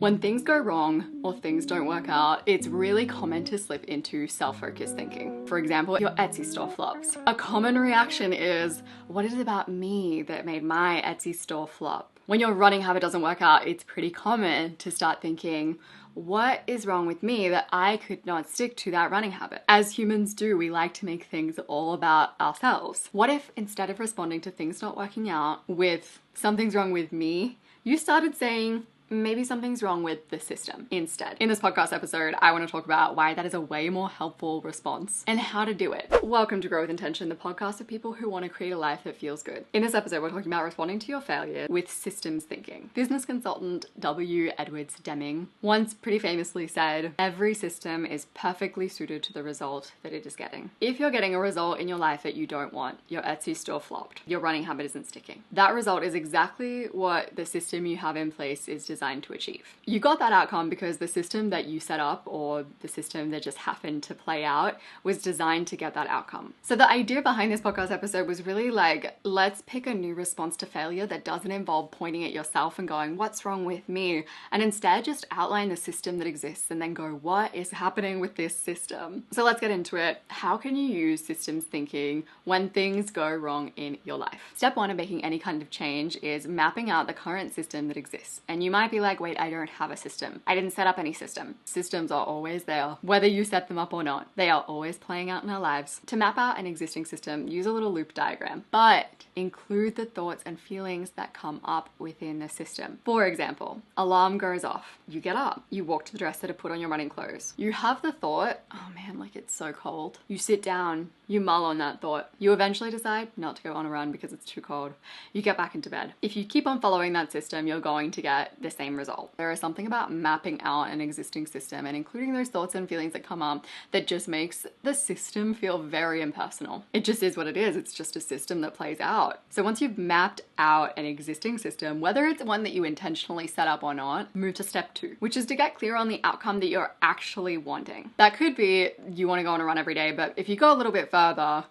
When things go wrong or things don't work out, it's really common to slip into self-focused thinking. For example, your Etsy store flops. A common reaction is, what is it about me that made my Etsy store flop? When your running habit doesn't work out, it's pretty common to start thinking, what is wrong with me that I could not stick to that running habit? As humans do, we like to make things all about ourselves. What if instead of responding to things not working out with something's wrong with me, you started saying, maybe something's wrong with the system instead. In this podcast episode, I want to talk about why that is a way more helpful response and how to do it. Welcome to Grow with Intention, the podcast of people who want to create a life that feels good. In this episode, we're talking about responding to your failure with systems thinking. Business consultant W. Edwards Deming once pretty famously said, every system is perfectly suited to the result that it is getting. If you're getting a result in your life that you don't want, your Etsy store flopped, your running habit isn't sticking. That result is exactly what the system you have in place is designed to achieve. You got that outcome because the system that you set up or the system that just happened to play out was designed to get that outcome. So the idea behind this podcast episode was really like, let's pick a new response to failure that doesn't involve pointing at yourself and going, what's wrong with me? And instead just outline the system that exists and then go, what is happening with this system? So let's get into it. How can you use systems thinking when things go wrong in your life? Step one of making any kind of change is mapping out the current system that exists. And you might be like, wait, I don't have a system. I didn't set up any system. Systems are always there, whether you set them up or not. They are always playing out in our lives. To map out an existing system, use a little loop diagram, but include the thoughts and feelings that come up within the system. For example, alarm goes off. You get up. You walk to the dresser to put on your running clothes. You have the thought, oh man, like it's so cold. You sit down. You mull on that thought. You eventually decide not to go on a run because it's too cold. You get back into bed. If you keep on following that system, you're going to get the same result. There is something about mapping out an existing system and including those thoughts and feelings that come up that just makes the system feel very impersonal. It just is what it is. It's just a system that plays out. So once you've mapped out an existing system, whether it's one that you intentionally set up or not, move to step two, which is to get clear on the outcome that you're actually wanting. That could be you want to go on a run every day, but if you go a little bit further,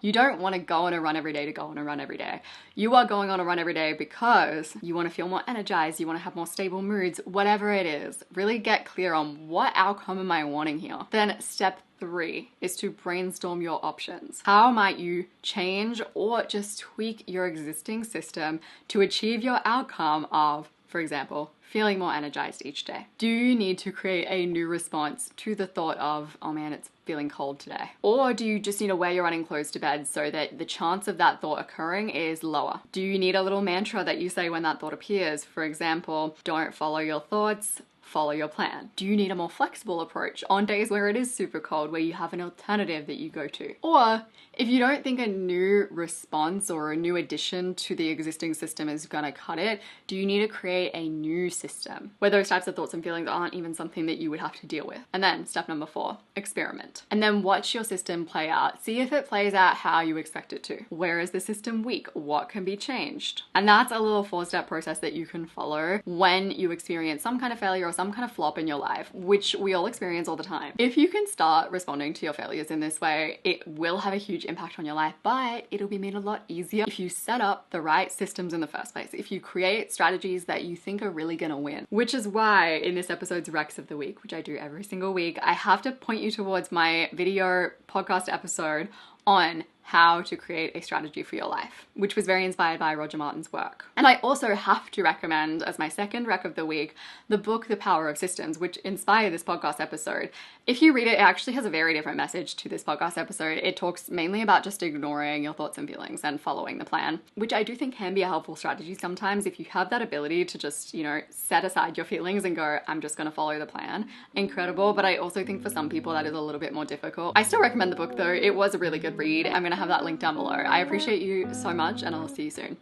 you don't want to go on a run every day to go on a run every day. You are going on a run every day because you want to feel more energized, you want to have more stable moods, whatever it is. Really get clear on what outcome am I wanting here. Then step 3 is to brainstorm your options. How might you change or just tweak your existing system to achieve your outcome of, for example, feeling more energized each day? Do you need to create a new response to the thought of, oh man, it's feeling cold today? Or do you just need to wear your running clothes to bed so that the chance of that thought occurring is lower? Do you need a little mantra that you say when that thought appears? For example, don't follow your thoughts, follow your plan. Do you need a more flexible approach on days where it is super cold, where you have an alternative that you go to? Or if you don't think a new response or a new addition to the existing system is gonna cut it, do you need to create a new system where those types of thoughts and feelings aren't even something that you would have to deal with? And then step number 4, experiment. And then watch your system play out. See if it plays out how you expect it to. Where is the system weak? What can be changed? And that's a little 4-step process that you can follow when you experience some kind of failure or some kind of flop in your life, which we all experience all the time. If you can start responding to your failures in this way, it will have a huge impact on your life, but it'll be made a lot easier if you set up the right systems in the first place, if you create strategies that you think are really gonna win. Which is why in this episode's Recs of the Week, which I do every single week, I have to point you towards my video podcast episode on how to create a strategy for your life, which was very inspired by Roger Martin's work. And I also have to recommend, as my second rec of the week, the book The Power of Systems, which inspired this podcast episode. If you read it, it actually has a very different message to this podcast episode. It talks mainly about just ignoring your thoughts and feelings and following the plan, which I do think can be a helpful strategy sometimes if you have that ability to just, set aside your feelings and go, I'm just gonna follow the plan. Incredible, but I also think for some people that is a little bit more difficult. I still recommend the book though. It was a really good read. I'm gonna have that link down below. I appreciate you so much and I'll see you soon.